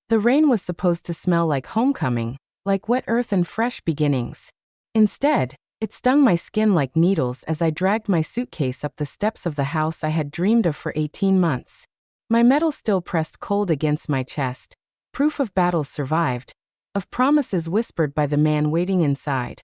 The rain was supposed to smell like homecoming, like wet earth and fresh beginnings. Instead, it stung my skin like needles as I dragged my suitcase up the steps of the house I had dreamed of for 18 months. My metal still pressed cold against my chest, proof of battles survived, of promises whispered by the man waiting inside.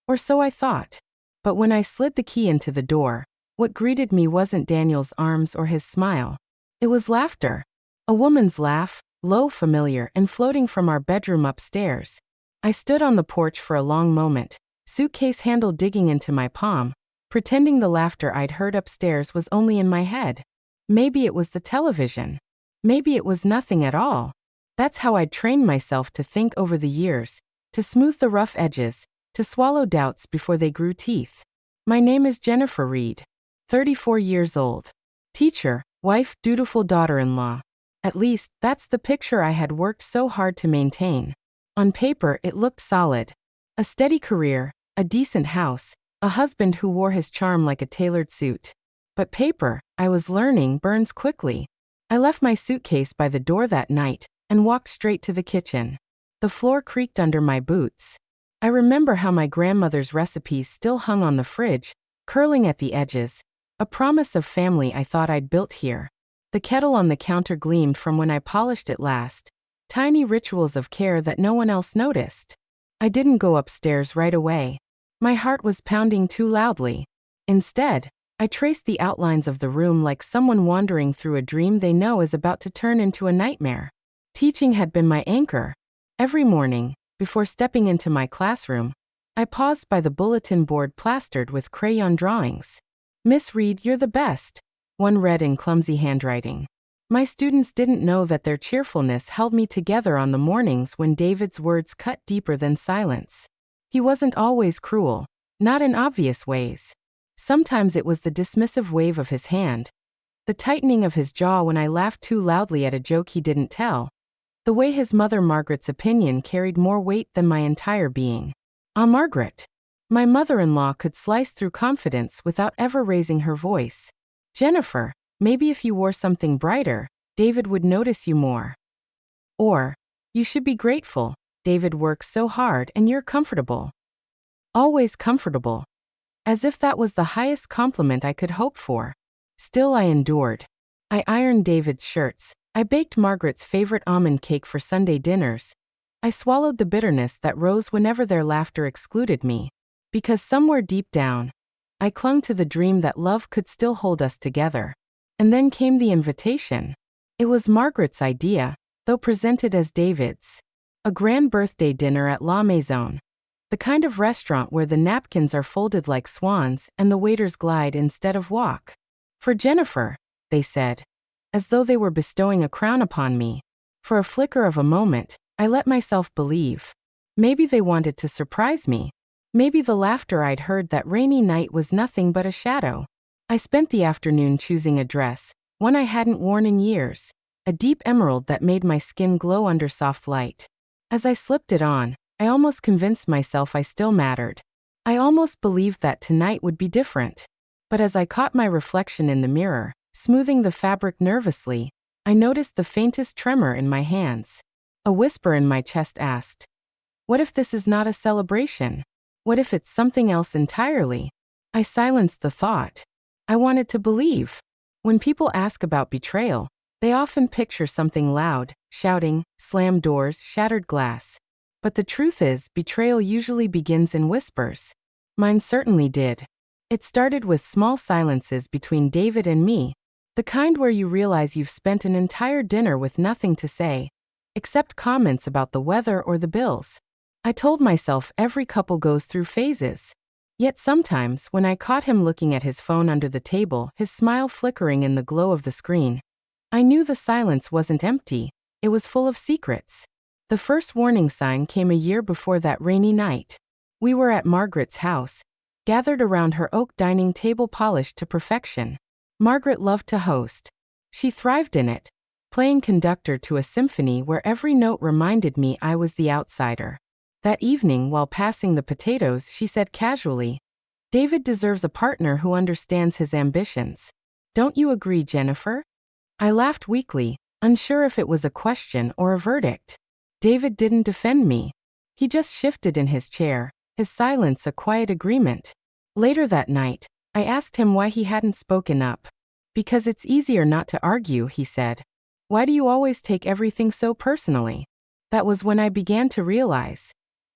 Or so I thought. But when I slid the key into the door, what greeted me wasn't Daniel's arms or his smile. It was laughter. A woman's laugh, low, familiar, and floating from our bedroom upstairs. I stood on the porch for a long moment, suitcase handle digging into my palm, pretending the laughter I'd heard upstairs was only in my head. Maybe it was the television. Maybe it was nothing at all. That's how I'd trained myself to think over the years, to smooth the rough edges, to swallow doubts before they grew teeth. My name is Jennifer Reed, 34 years old. Teacher, wife, dutiful daughter-in-law. At least, that's the picture I had worked so hard to maintain. On paper, it looked solid. A steady career, a decent house, a husband who wore his charm like a tailored suit. But paper, I was learning, burns quickly. I left my suitcase by the door that night and walked straight to the kitchen. The floor creaked under my boots. I remember how my grandmother's recipes still hung on the fridge, curling at the edges, a promise of family I thought I'd built here. The kettle on the counter gleamed from when I polished it last, tiny rituals of care that no one else noticed. I didn't go upstairs right away. My heart was pounding too loudly. Instead, I traced the outlines of the room like someone wandering through a dream they know is about to turn into a nightmare. Teaching had been my anchor. Every morning, before stepping into my classroom, I paused by the bulletin board plastered with crayon drawings. "Miss Reed, you're the best," one read in clumsy handwriting. My students didn't know that their cheerfulness held me together on the mornings when David's words cut deeper than silence. He wasn't always cruel, not in obvious ways. Sometimes it was the dismissive wave of his hand, the tightening of his jaw when I laughed too loudly at a joke he didn't tell, the way his mother Margaret's opinion carried more weight than my entire being. Margaret. My mother-in-law could slice through confidence without ever raising her voice. "Jennifer, maybe if you wore something brighter, David would notice you more." Or, "You should be grateful, David works so hard and you're comfortable." Always comfortable. As if that was the highest compliment I could hope for. Still I endured. I ironed David's shirts. I baked Margaret's favorite almond cake for Sunday dinners. I swallowed the bitterness that rose whenever their laughter excluded me. Because somewhere deep down, I clung to the dream that love could still hold us together. And then came the invitation. It was Margaret's idea, though presented as David's. A grand birthday dinner at La Maison. The kind of restaurant where the napkins are folded like swans and the waiters glide instead of walk. "For Jennifer," they said, as though they were bestowing a crown upon me. For a flicker of a moment, I let myself believe. Maybe they wanted to surprise me. Maybe the laughter I'd heard that rainy night was nothing but a shadow. I spent the afternoon choosing a dress, one I hadn't worn in years, a deep emerald that made my skin glow under soft light. As I slipped it on, I almost convinced myself I still mattered. I almost believed that tonight would be different. But as I caught my reflection in the mirror, smoothing the fabric nervously, I noticed the faintest tremor in my hands. A whisper in my chest asked, "What if this is not a celebration? What if it's something else entirely?" I silenced the thought. I wanted to believe. When people ask about betrayal, they often picture something loud, shouting, slammed doors, shattered glass. But the truth is, betrayal usually begins in whispers. Mine certainly did. It started with small silences between David and me, the kind where you realize you've spent an entire dinner with nothing to say, except comments about the weather or the bills. I told myself every couple goes through phases. Yet sometimes, when I caught him looking at his phone under the table, his smile flickering in the glow of the screen, I knew the silence wasn't empty, it was full of secrets. The first warning sign came a year before that rainy night. We were at Margaret's house, gathered around her oak dining table polished to perfection. Margaret loved to host. She thrived in it, playing conductor to a symphony where every note reminded me I was the outsider. That evening, while passing the potatoes, she said casually, "David deserves a partner who understands his ambitions. Don't you agree, Jennifer?" I laughed weakly, unsure if it was a question or a verdict. David didn't defend me. He just shifted in his chair, his silence a quiet agreement. Later that night, I asked him why he hadn't spoken up. Because it's easier not to argue, he said. Why do you always take everything so personally? That was when I began to realize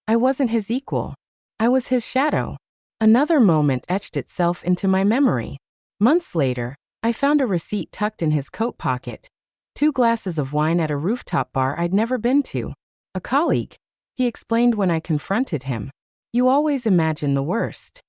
I wasn't his equal. I was his shadow. Another moment etched itself into my memory. Months later, I found a receipt tucked in his coat pocket. 2 glasses of wine at a rooftop bar I'd never been to. A colleague. He explained when I confronted him. You always imagine the worst.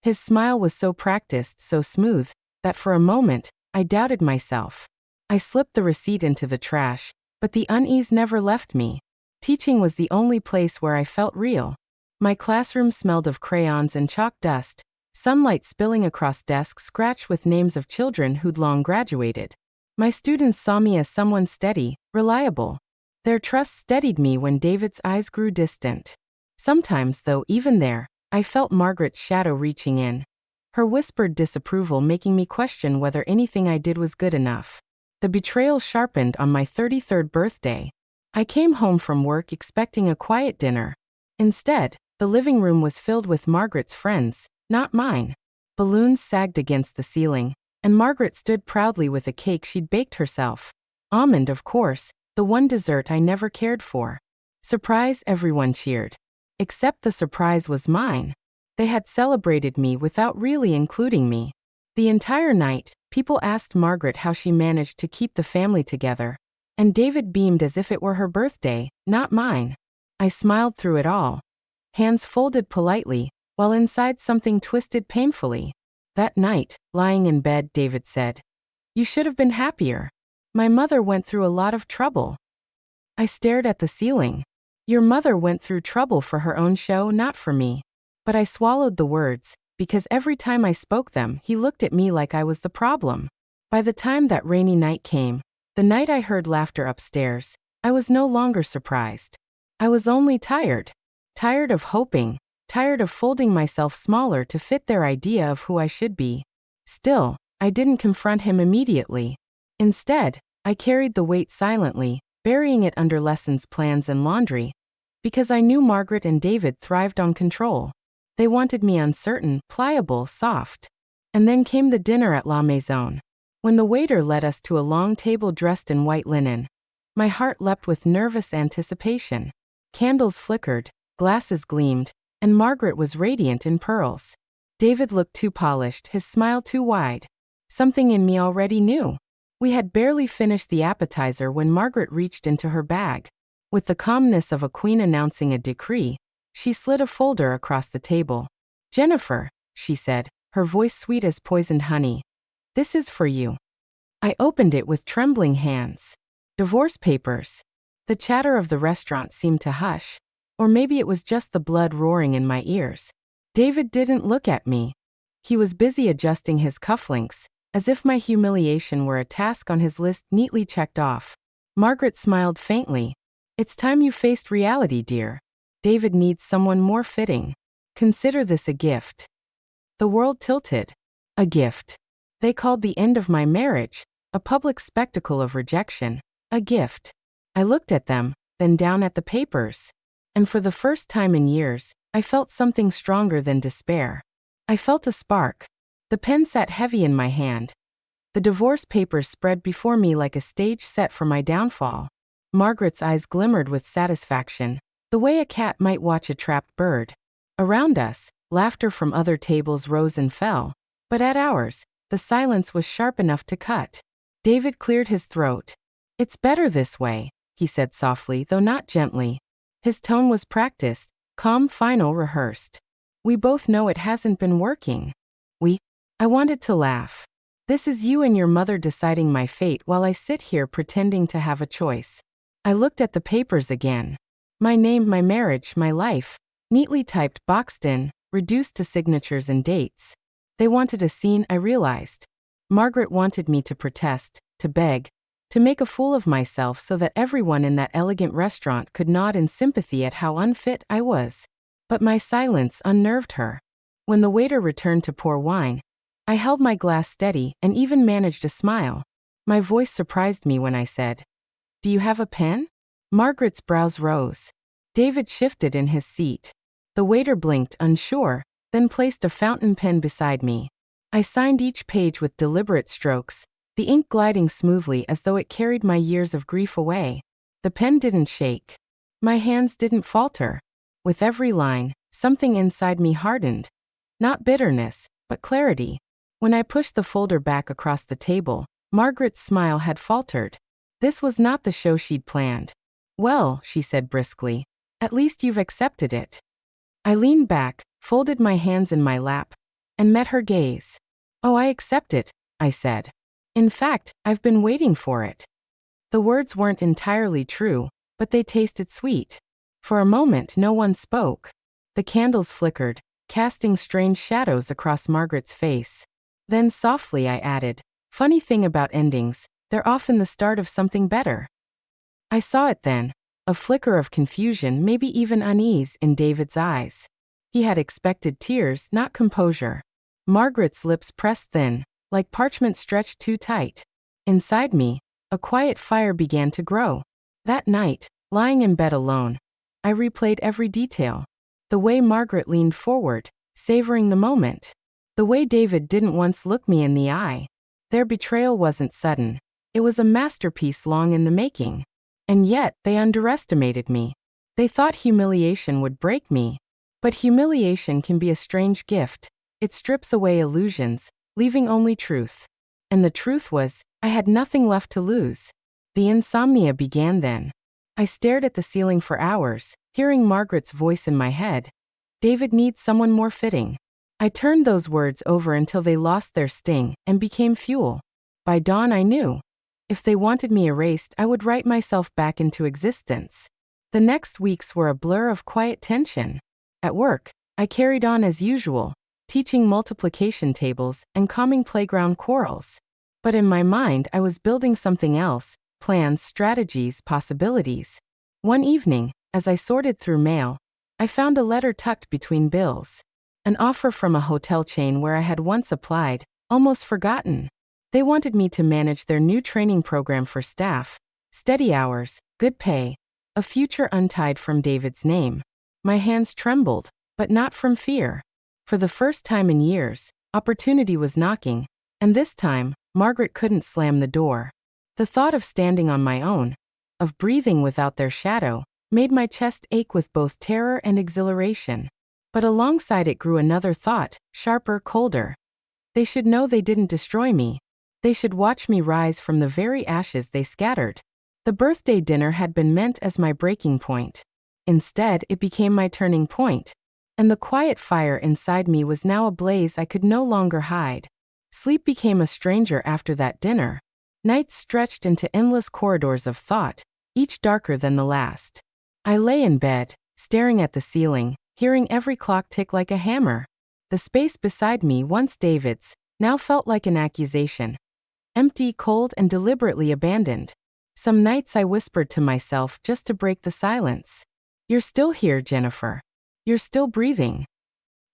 His smile was so practiced, so smooth, that for a moment, I doubted myself. I slipped the receipt into the trash, but the unease never left me. Teaching was the only place where I felt real. My classroom smelled of crayons and chalk dust, sunlight spilling across desks scratched with names of children who'd long graduated. My students saw me as someone steady, reliable. Their trust steadied me when David's eyes grew distant. Sometimes, though, even there, I felt Margaret's shadow reaching in. Her whispered disapproval making me question whether anything I did was good enough. The betrayal sharpened on my 33rd birthday. I came home from work expecting a quiet dinner. Instead, the living room was filled with Margaret's friends, not mine. Balloons sagged against the ceiling, and Margaret stood proudly with a cake she'd baked herself. Almond, of course, the one dessert I never cared for. Surprise, everyone cheered. Except the surprise was mine. They had celebrated me without really including me. The entire night, people asked Margaret how she managed to keep the family together. And David beamed as if it were her birthday, not mine. I smiled through it all. Hands folded politely, while inside something twisted painfully. That night, lying in bed, David said, "You should have been happier. My mother went through a lot of trouble." I stared at the ceiling. Your mother went through trouble for her own show, not for me. But I swallowed the words, because every time I spoke them, he looked at me like I was the problem. By the time that rainy night came, the night I heard laughter upstairs, I was no longer surprised. I was only tired. Tired of hoping, tired of folding myself smaller to fit their idea of who I should be. Still, I didn't confront him immediately. Instead, I carried the weight silently, burying it under lessons plans and laundry. Because I knew Margaret and David thrived on control. They wanted me uncertain, pliable, soft. And then came the dinner at La Maison. When the waiter led us to a long table dressed in white linen, my heart leapt with nervous anticipation. Candles flickered, glasses gleamed, and Margaret was radiant in pearls. David looked too polished, his smile too wide. Something in me already knew. We had barely finished the appetizer when Margaret reached into her bag. With the calmness of a queen announcing a decree, she slid a folder across the table. "Jennifer," she said, her voice sweet as poisoned honey. "This is for you." I opened it with trembling hands. Divorce papers. The chatter of the restaurant seemed to hush. Or maybe it was just the blood roaring in my ears. David didn't look at me. He was busy adjusting his cufflinks, as if my humiliation were a task on his list neatly checked off. Margaret smiled faintly. "It's time you faced reality, dear. David needs someone more fitting. Consider this a gift." The world tilted. A gift. They called the end of my marriage, a public spectacle of rejection, a gift. I looked at them, then down at the papers. And for the first time in years, I felt something stronger than despair. I felt a spark. The pen sat heavy in my hand. The divorce papers spread before me like a stage set for my downfall. Margaret's eyes glimmered with satisfaction, the way a cat might watch a trapped bird. Around us, laughter from other tables rose and fell. But at ours, the silence was sharp enough to cut. David cleared his throat. "It's better this way," he said softly, though not gently. His tone was practiced, calm, final, rehearsed. "We both know it hasn't been working." I wanted to laugh. "This is you and your mother deciding my fate while I sit here pretending to have a choice." I looked at the papers again. My name, my marriage, my life, neatly typed, boxed in, reduced to signatures and dates. They wanted a scene, I realized. Margaret wanted me to protest, to beg, to make a fool of myself so that everyone in that elegant restaurant could nod in sympathy at how unfit I was. But my silence unnerved her. When the waiter returned to pour wine, I held my glass steady and even managed a smile. My voice surprised me when I said, Do you have a pen? Margaret's brows rose. David shifted in his seat. The waiter blinked, unsure, then placed a fountain pen beside me. I signed each page with deliberate strokes, the ink gliding smoothly as though it carried my years of grief away. The pen didn't shake. My hands didn't falter. With every line, something inside me hardened. Not bitterness, but clarity. When I pushed the folder back across the table, Margaret's smile had faltered. This was not the show she'd planned. Well, she said briskly, at least you've accepted it. I leaned back, folded my hands in my lap, and met her gaze. Oh, I accept it, I said. In fact, I've been waiting for it. The words weren't entirely true, but they tasted sweet. For a moment, no one spoke. The candles flickered, casting strange shadows across Margaret's face. Then softly I added, funny thing about endings, they're often the start of something better. I saw it then, a flicker of confusion, maybe even unease in David's eyes. He had expected tears, not composure. Margaret's lips pressed thin, like parchment stretched too tight. Inside me, a quiet fire began to grow. That night, lying in bed alone, I replayed every detail. The way Margaret leaned forward, savoring the moment. The way David didn't once look me in the eye. Their betrayal wasn't sudden. It was a masterpiece long in the making. And yet, they underestimated me. They thought humiliation would break me. But humiliation can be a strange gift. It strips away illusions, leaving only truth. And the truth was, I had nothing left to lose. The insomnia began then. I stared at the ceiling for hours, hearing Margaret's voice in my head. David needs someone more fitting. I turned those words over until they lost their sting and became fuel. By dawn I knew. If they wanted me erased, I would write myself back into existence. The next weeks were a blur of quiet tension. At work, I carried on as usual, teaching multiplication tables and calming playground quarrels. But in my mind, I was building something else, plans, strategies, possibilities. One evening, as I sorted through mail, I found a letter tucked between bills. An offer from a hotel chain where I had once applied, almost forgotten. They wanted me to manage their new training program for staff. Steady hours, good pay, a future untied from David's name. My hands trembled, but not from fear. For the first time in years, opportunity was knocking, and this time, Margaret couldn't slam the door. The thought of standing on my own, of breathing without their shadow, made my chest ache with both terror and exhilaration. But alongside it grew another thought, sharper, colder. They should know they didn't destroy me. They should watch me rise from the very ashes they scattered. The birthday dinner had been meant as my breaking point. Instead, it became my turning point. And the quiet fire inside me was now a blaze I could no longer hide. Sleep became a stranger after that dinner. Nights stretched into endless corridors of thought, each darker than the last. I lay in bed, staring at the ceiling, hearing every clock tick like a hammer. The space beside me, once David's, now felt like an accusation. Empty, cold, and deliberately abandoned. Some nights I whispered to myself just to break the silence. You're still here, Jennifer. You're still breathing.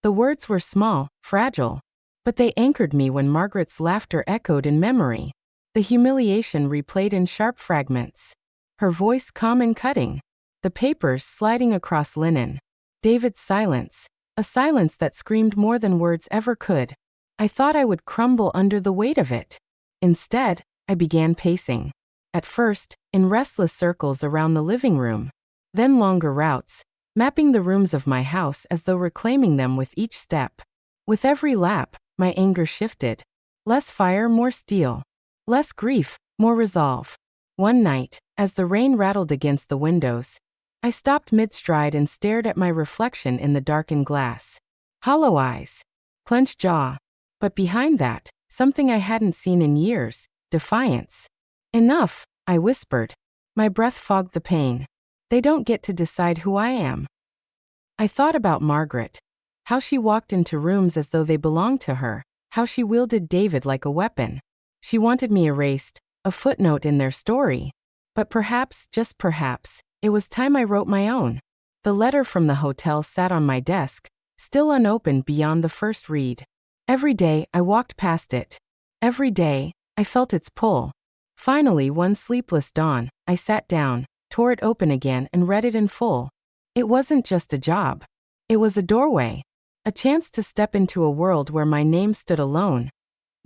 The words were small, fragile, but they anchored me when Margaret's laughter echoed in memory. The humiliation replayed in sharp fragments. Her voice calm and cutting. The papers sliding across linen. David's silence. A silence that screamed more than words ever could. I thought I would crumble under the weight of it. Instead, I began pacing. At first, in restless circles around the living room. Then longer routes, mapping the rooms of my house as though reclaiming them with each step. With every lap, my anger shifted. Less fire, more steel. Less grief, more resolve. One night, as the rain rattled against the windows, I stopped mid-stride and stared at my reflection in the darkened glass. Hollow eyes. Clenched jaw. But behind that, something I hadn't seen in years, defiance. Enough, I whispered. My breath fogged the pain. They don't get to decide who I am. I thought about Margaret. How she walked into rooms as though they belonged to her. How she wielded David like a weapon. She wanted me erased, a footnote in their story. But perhaps, just perhaps, it was time I wrote my own. The letter from the hotel sat on my desk, still unopened beyond the first read. Every day, I walked past it. Every day, I felt its pull. Finally, one sleepless dawn, I sat down, tore it open again, and read it in full. It wasn't just a job. It was a doorway. A chance to step into a world where my name stood alone,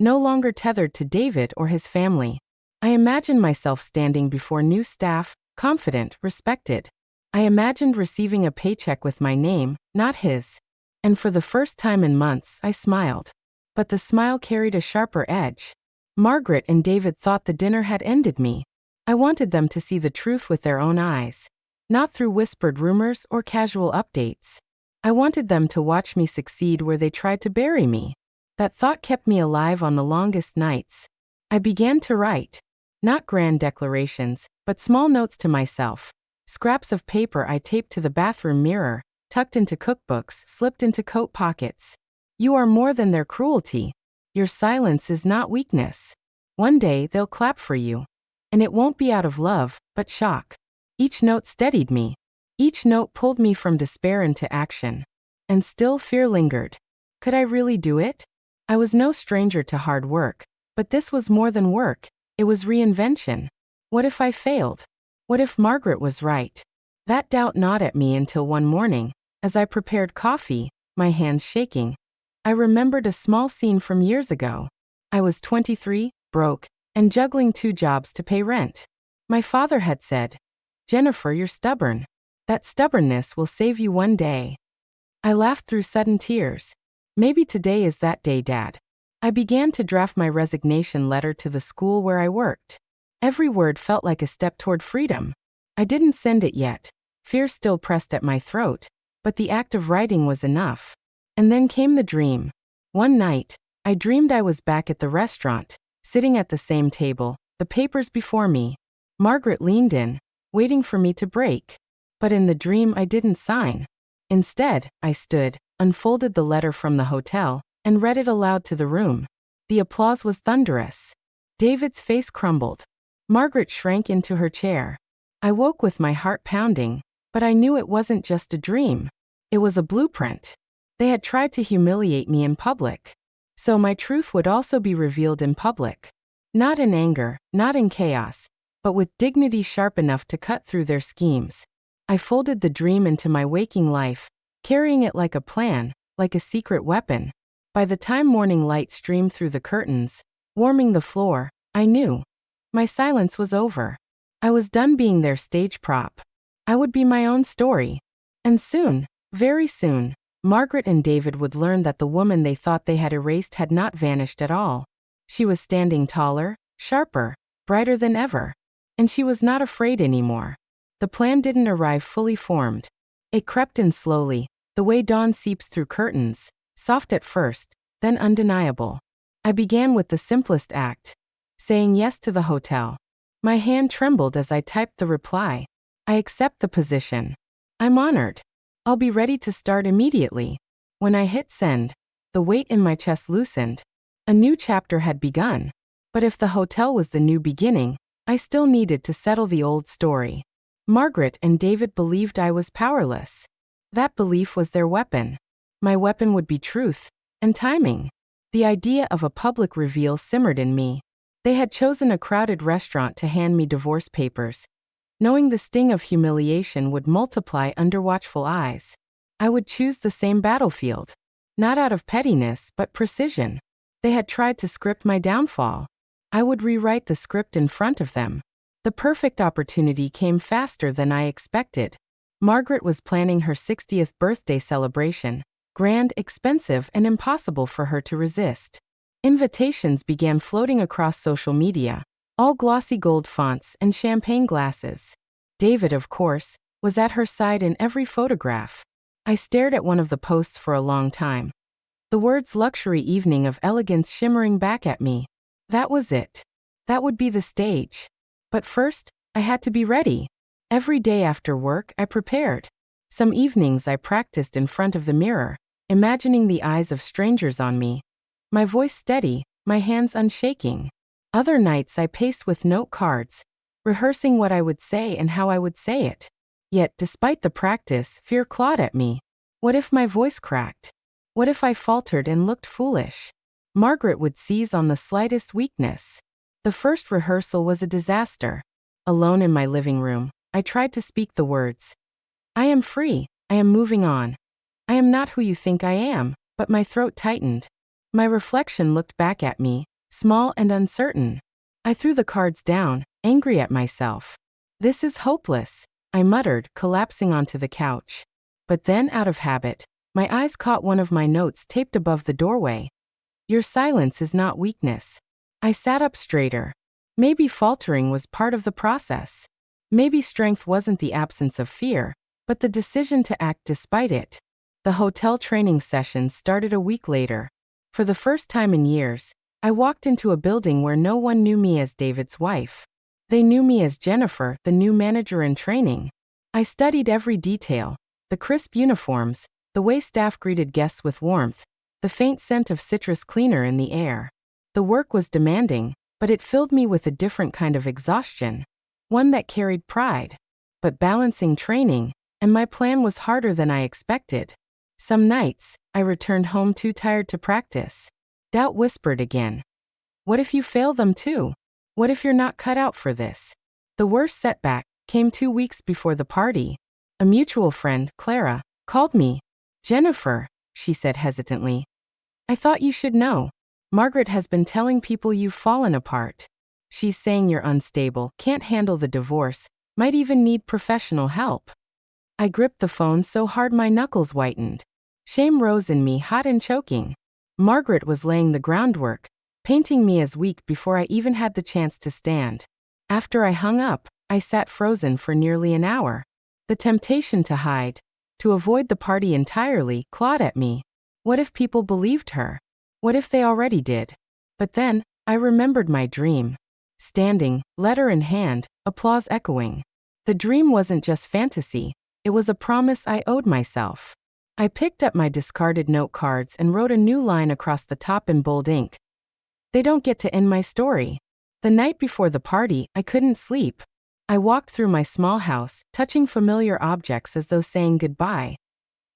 no longer tethered to David or his family. I imagined myself standing before new staff, confident, respected. I imagined receiving a paycheck with my name, not his. And for the first time in months, I smiled. But the smile carried a sharper edge. Margaret and David thought the dinner had ended me. I wanted them to see the truth with their own eyes, not through whispered rumors or casual updates. I wanted them to watch me succeed where they tried to bury me. That thought kept me alive on the longest nights. I began to write. Not grand declarations, but small notes to myself. Scraps of paper I taped to the bathroom mirror, tucked into cookbooks, slipped into coat pockets. You are more than their cruelty. Your silence is not weakness. One day they'll clap for you. And it won't be out of love, but shock. Each note steadied me. Each note pulled me from despair into action. And still fear lingered. Could I really do it? I was no stranger to hard work, but this was more than work. It was reinvention. What if I failed? What if Margaret was right? That doubt gnawed at me until one morning, as I prepared coffee, my hands shaking. I remembered a small scene from years ago. I was 23, broke, and juggling 2 jobs to pay rent. My father had said, "Jennifer, you're stubborn. That stubbornness will save you one day." I laughed through sudden tears. Maybe today is that day, Dad. I began to draft my resignation letter to the school where I worked. Every word felt like a step toward freedom. I didn't send it yet. Fear still pressed at my throat, but the act of writing was enough. And then came the dream. One night, I dreamed I was back at the restaurant, sitting at the same table, the papers before me. Margaret leaned in, waiting for me to break. But in the dream, I didn't sign. Instead, I stood, unfolded the letter from the hotel, and read it aloud to the room. The applause was thunderous. David's face crumbled. Margaret shrank into her chair. I woke with my heart pounding, but I knew it wasn't just a dream. It was a blueprint. They had tried to humiliate me in public. So my truth would also be revealed in public. Not in anger, not in chaos, but with dignity sharp enough to cut through their schemes. I folded the dream into my waking life, carrying it like a plan, like a secret weapon. By the time morning light streamed through the curtains, warming the floor, I knew. My silence was over. I was done being their stage prop. I would be my own story. And soon, very soon, Margaret and David would learn that the woman they thought they had erased had not vanished at all. She was standing taller, sharper, brighter than ever. And she was not afraid anymore. The plan didn't arrive fully formed. It crept in slowly, the way dawn seeps through curtains, soft at first, then undeniable. I began with the simplest act, saying yes to the hotel. My hand trembled as I typed the reply. I accept the position. I'm honored. I'll be ready to start immediately. When I hit send, the weight in my chest loosened. A new chapter had begun. But if the hotel was the new beginning, I still needed to settle the old story. Margaret and David believed I was powerless. That belief was their weapon. My weapon would be truth and timing. The idea of a public reveal simmered in me. They had chosen a crowded restaurant to hand me divorce papers, knowing the sting of humiliation would multiply under watchful eyes. I would choose the same battlefield, not out of pettiness but precision. They had tried to script my downfall. I would rewrite the script in front of them. The perfect opportunity came faster than I expected. Margaret was planning her 60th birthday celebration, grand, expensive, and impossible for her to resist. Invitations began floating across social media, all glossy gold fonts and champagne glasses. David, of course, was at her side in every photograph. I stared at one of the posts for a long time. The words "luxury evening of elegance" shimmering back at me. That was it. That would be the stage. But first, I had to be ready. Every day after work, I prepared. Some evenings I practiced in front of the mirror, imagining the eyes of strangers on me. My voice steady, my hands unshaking. Other nights I paced with note cards, rehearsing what I would say and how I would say it. Yet, despite the practice, fear clawed at me. What if my voice cracked? What if I faltered and looked foolish? Margaret would seize on the slightest weakness. The first rehearsal was a disaster. Alone in my living room, I tried to speak the words. I am free, I am moving on. I am not who you think I am, but my throat tightened. My reflection looked back at me, small and uncertain. I threw the cards down, angry at myself. This is hopeless, I muttered, collapsing onto the couch. But then, out of habit, my eyes caught one of my notes taped above the doorway. Your silence is not weakness. I sat up straighter. Maybe faltering was part of the process. Maybe strength wasn't the absence of fear, but the decision to act despite it. The hotel training session started a week later. For the first time in years, I walked into a building where no one knew me as David's wife. They knew me as Jennifer, the new manager in training. I studied every detail: the crisp uniforms, the way staff greeted guests with warmth, the faint scent of citrus cleaner in the air. The work was demanding, but it filled me with a different kind of exhaustion, one that carried pride. But balancing training and my plan was harder than I expected. Some nights, I returned home too tired to practice. Doubt whispered again. What if you fail them too? What if you're not cut out for this? The worst setback came 2 weeks before the party. A mutual friend, Clara, called me. Jennifer, she said hesitantly. I thought you should know. Margaret has been telling people you've fallen apart. She's saying you're unstable, can't handle the divorce, might even need professional help. I gripped the phone so hard my knuckles whitened. Shame rose in me, hot and choking. Margaret was laying the groundwork, painting me as weak before I even had the chance to stand. After I hung up, I sat frozen for nearly an hour. The temptation to hide, to avoid the party entirely, clawed at me. What if people believed her? What if they already did? But then, I remembered my dream. Standing, letter in hand, applause echoing. The dream wasn't just fantasy, it was a promise I owed myself. I picked up my discarded note cards and wrote a new line across the top in bold ink. They don't get to end my story. The night before the party, I couldn't sleep. I walked through my small house, touching familiar objects as though saying goodbye.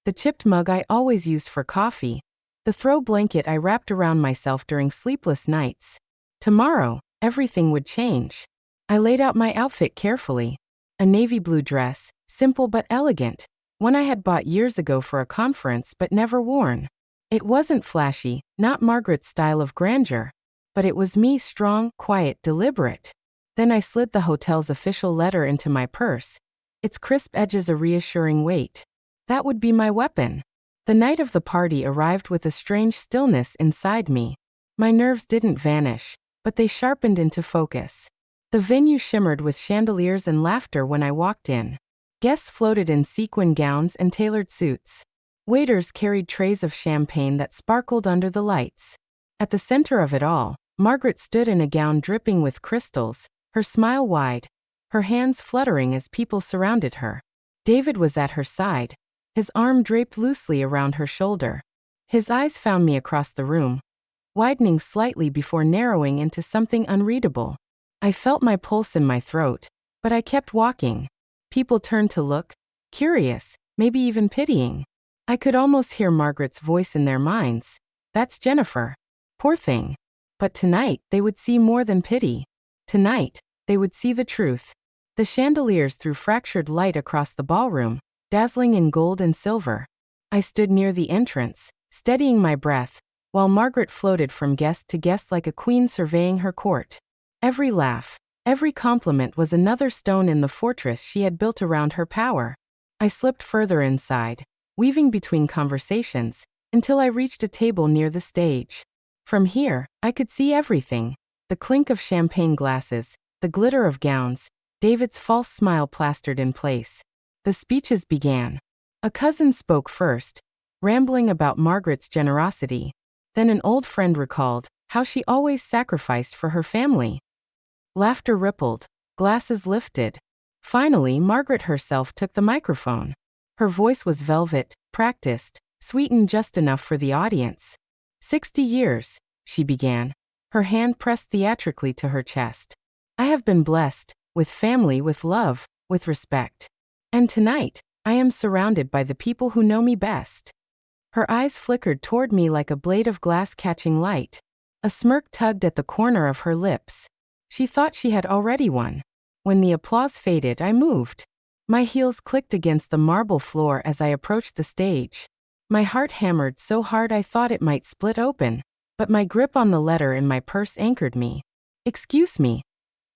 The chipped mug I always used for coffee. The throw blanket I wrapped around myself during sleepless nights. Tomorrow, everything would change. I laid out my outfit carefully. A navy blue dress, simple but elegant, one I had bought years ago for a conference but never worn. It wasn't flashy, not Margaret's style of grandeur, but it was me, strong, quiet, deliberate. Then I slid the hotel's official letter into my purse, its crisp edges a reassuring weight. That would be my weapon. The night of the party arrived with a strange stillness inside me. My nerves didn't vanish, but they sharpened into focus. The venue shimmered with chandeliers and laughter when I walked in. Guests floated in sequin gowns and tailored suits. Waiters carried trays of champagne that sparkled under the lights. At the center of it all, Margaret stood in a gown dripping with crystals, her smile wide, her hands fluttering as people surrounded her. David was at her side, his arm draped loosely around her shoulder. His eyes found me across the room, widening slightly before narrowing into something unreadable. I felt my pulse in my throat, but I kept walking. People turned to look, curious, maybe even pitying. I could almost hear Margaret's voice in their minds. That's Jennifer. Poor thing. But tonight, they would see more than pity. Tonight, they would see the truth. The chandeliers threw fractured light across the ballroom, dazzling in gold and silver. I stood near the entrance, steadying my breath, while Margaret floated from guest to guest like a queen surveying her court. Every laugh, every compliment was another stone in the fortress she had built around her power. I slipped further inside, weaving between conversations, until I reached a table near the stage. From here, I could see everything: the clink of champagne glasses, the glitter of gowns, David's false smile plastered in place. The speeches began. A cousin spoke first, rambling about Margaret's generosity. Then an old friend recalled how she always sacrificed for her family. Laughter rippled, glasses lifted. Finally, Margaret herself took the microphone. Her voice was velvet, practiced, sweetened just enough for the audience. 60 years, she began, her hand pressed theatrically to her chest. I have been blessed, with family, with love, with respect. And tonight, I am surrounded by the people who know me best. Her eyes flickered toward me like a blade of glass catching light. A smirk tugged at the corner of her lips. She thought she had already won. When the applause faded, I moved. My heels clicked against the marble floor as I approached the stage. My heart hammered so hard I thought it might split open, but my grip on the letter in my purse anchored me. "Excuse me,"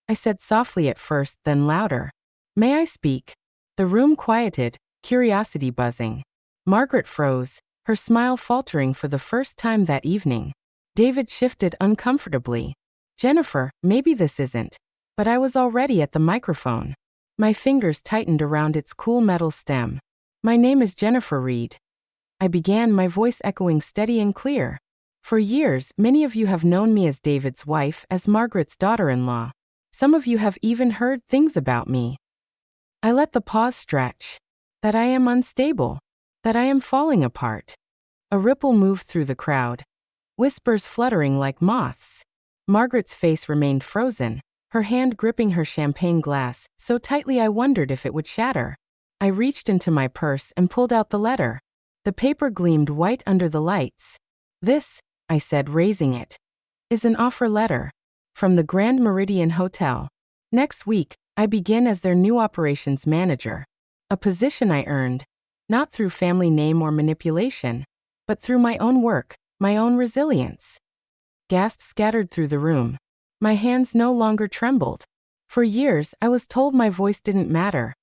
I said softly at first, then louder. "May I speak?" The room quieted, curiosity buzzing. Margaret froze, her smile faltering for the first time that evening. David shifted uncomfortably. "Jennifer, maybe this isn't." But I was already at the microphone. My fingers tightened around its cool metal stem. "My name is Jennifer Reed," I began, my voice echoing steady and clear. "For years, many of you have known me as David's wife, as Margaret's daughter-in-law. Some of you have even heard things about me." I let the pause stretch. That I am unstable. That I am falling apart. A ripple moved through the crowd. Whispers fluttering like moths. Margaret's face remained frozen, her hand gripping her champagne glass, so tightly I wondered if it would shatter. I reached into my purse and pulled out the letter. The paper gleamed white under the lights. "This," I said, raising it, "is an offer letter. From the Grand Meridian Hotel. Next week, I begin as their new operations manager. A position I earned, not through family name or manipulation, but through my own work, my own resilience." Gasps scattered through the room. My hands no longer trembled. "For years, I was told my voice didn't matter,"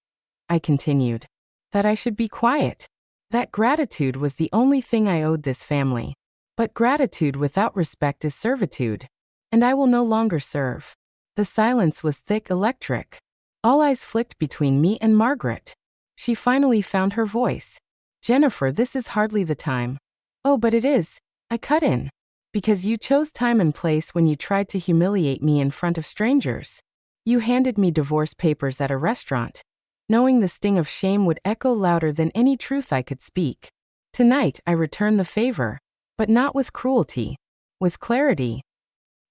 I continued. "That I should be quiet. That gratitude was the only thing I owed this family. But gratitude without respect is servitude. And I will no longer serve." The silence was thick, electric. All eyes flicked between me and Margaret. She finally found her voice. "Jennifer, this is hardly the time." "Oh, but it is," I cut in. "Because you chose time and place when you tried to humiliate me in front of strangers. You handed me divorce papers at a restaurant, knowing the sting of shame would echo louder than any truth I could speak. Tonight, I return the favor, but not with cruelty, with clarity."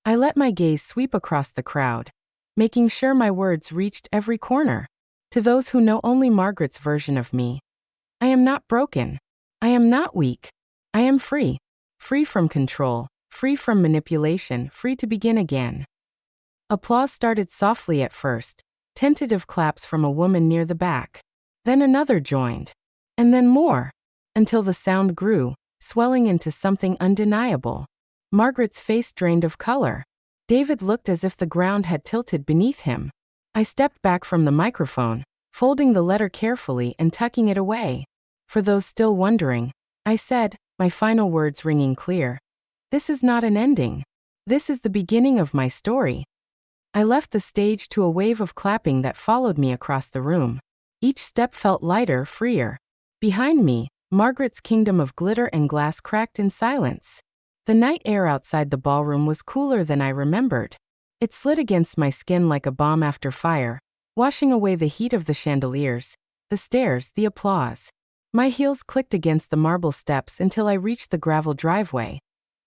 I let my gaze sweep across the crowd, making sure my words reached every corner. To those who know only Margaret's version of me, I am not broken. I am not weak. I am free. Free from control, free from manipulation, free to begin again. Applause started softly at first, tentative claps from a woman near the back. Then another joined. And then more. Until the sound grew, swelling into something undeniable. Margaret's face drained of color. David looked as if the ground had tilted beneath him. I stepped back from the microphone, folding the letter carefully and tucking it away. "For those still wondering," I said, my final words ringing clear, "this is not an ending. This is the beginning of my story." I left the stage to a wave of clapping that followed me across the room. Each step felt lighter, freer. Behind me, Margaret's kingdom of glitter and glass cracked in silence. The night air outside the ballroom was cooler than I remembered. It slid against my skin like a balm after fire, washing away the heat of the chandeliers, the stairs, the applause. My heels clicked against the marble steps until I reached the gravel driveway,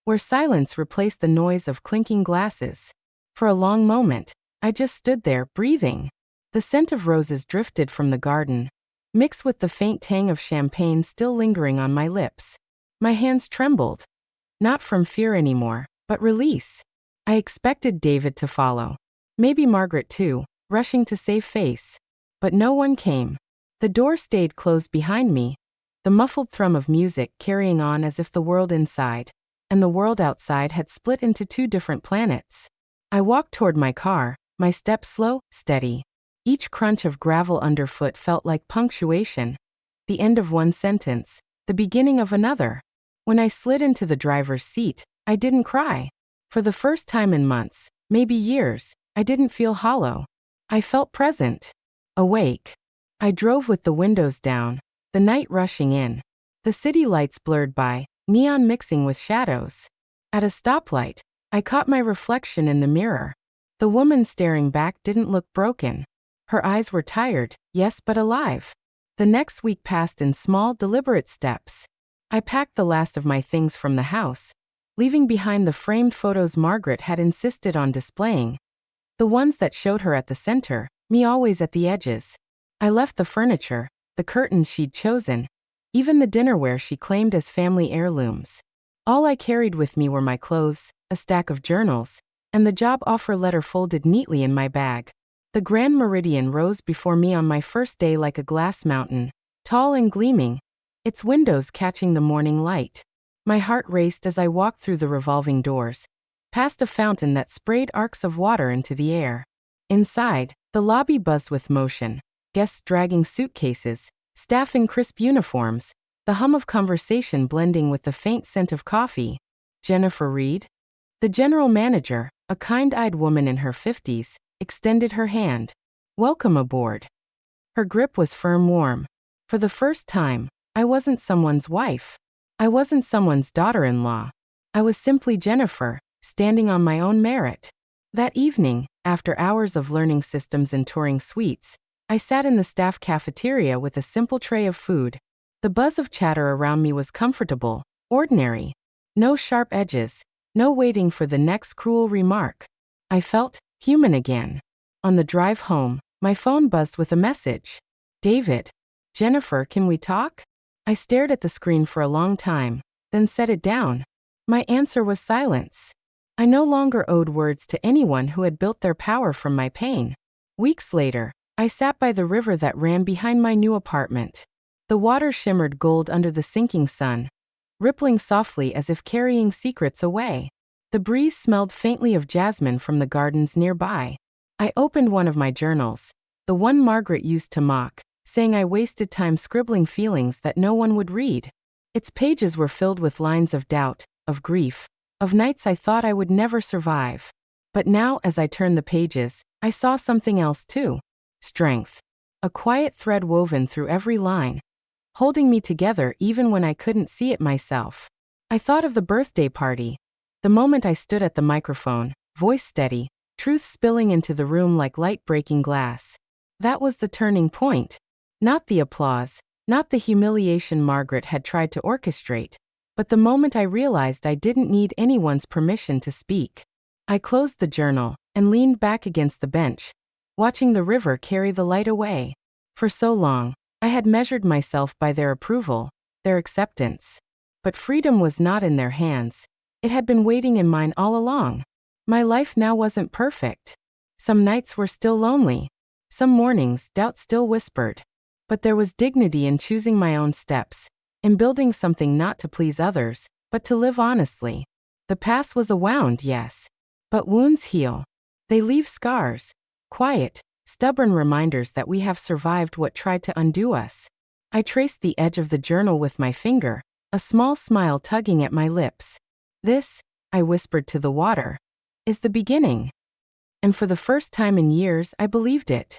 where silence replaced the noise of clinking glasses. For a long moment, I just stood there, breathing. The scent of roses drifted from the garden, mixed with the faint tang of champagne still lingering on my lips. My hands trembled. Not from fear anymore, but release. I expected David to follow. Maybe Margaret too, rushing to save face. But no one came. The door stayed closed behind me, the muffled thrum of music carrying on as if the world inside and the world outside had split into two different planets. I walked toward my car, my steps slow, steady. Each crunch of gravel underfoot felt like punctuation, the end of one sentence, the beginning of another. When I slid into the driver's seat, I didn't cry. For the first time in months, maybe years, I didn't feel hollow. I felt present, awake. I drove with the windows down, the night rushing in. The city lights blurred by, neon mixing with shadows. At a stoplight, I caught my reflection in the mirror. The woman staring back didn't look broken. Her eyes were tired, yes, but alive. The next week passed in small, deliberate steps. I packed the last of my things from the house, leaving behind the framed photos Margaret had insisted on displaying. The ones that showed her at the center, me always at the edges. I left the furniture, the curtains she'd chosen, even the dinnerware she claimed as family heirlooms. All I carried with me were my clothes, a stack of journals, and the job offer letter folded neatly in my bag. The Grand Meridian rose before me on my first day like a glass mountain, tall and gleaming, its windows catching the morning light. My heart raced as I walked through the revolving doors, past a fountain that sprayed arcs of water into the air. Inside, the lobby buzzed with motion, guests dragging suitcases, staff in crisp uniforms, the hum of conversation blending with the faint scent of coffee. Jennifer Reed? The general manager, a kind-eyed woman in her 50s, extended her hand. Welcome aboard. Her grip was firm, warm. For the first time, I wasn't someone's wife. I wasn't someone's daughter-in-law. I was simply Jennifer, standing on my own merit. That evening, after hours of learning systems and touring suites, I sat in the staff cafeteria with a simple tray of food. The buzz of chatter around me was comfortable, ordinary. No sharp edges, no waiting for the next cruel remark. I felt human again. On the drive home, my phone buzzed with a message. David. Jennifer, can we talk? I stared at the screen for a long time, then set it down. My answer was silence. I no longer owed words to anyone who had built their power from my pain. Weeks later, I sat by the river that ran behind my new apartment. The water shimmered gold under the sinking sun, rippling softly as if carrying secrets away. The breeze smelled faintly of jasmine from the gardens nearby. I opened one of my journals, the one Margaret used to mock, saying I wasted time scribbling feelings that no one would read. Its pages were filled with lines of doubt, of grief, of nights I thought I would never survive. But now, as I turned the pages, I saw something else too. Strength. A quiet thread woven through every line, holding me together even when I couldn't see it myself. I thought of the birthday party. The moment I stood at the microphone, voice steady, truth spilling into the room like light breaking glass. That was the turning point. Not the applause, not the humiliation Margaret had tried to orchestrate, but the moment I realized I didn't need anyone's permission to speak. I closed the journal and leaned back against the bench, watching the river carry the light away. For so long, I had measured myself by their approval, their acceptance. But freedom was not in their hands. It had been waiting in mine all along. My life now wasn't perfect. Some nights were still lonely. Some mornings, doubt still whispered. But there was dignity in choosing my own steps, in building something not to please others, but to live honestly. The past was a wound, yes. But wounds heal. They leave scars. Quiet, stubborn reminders that we have survived what tried to undo us. I traced the edge of the journal with my finger, a small smile tugging at my lips. This, I whispered to the water, is the beginning. And for the first time in years, I believed it.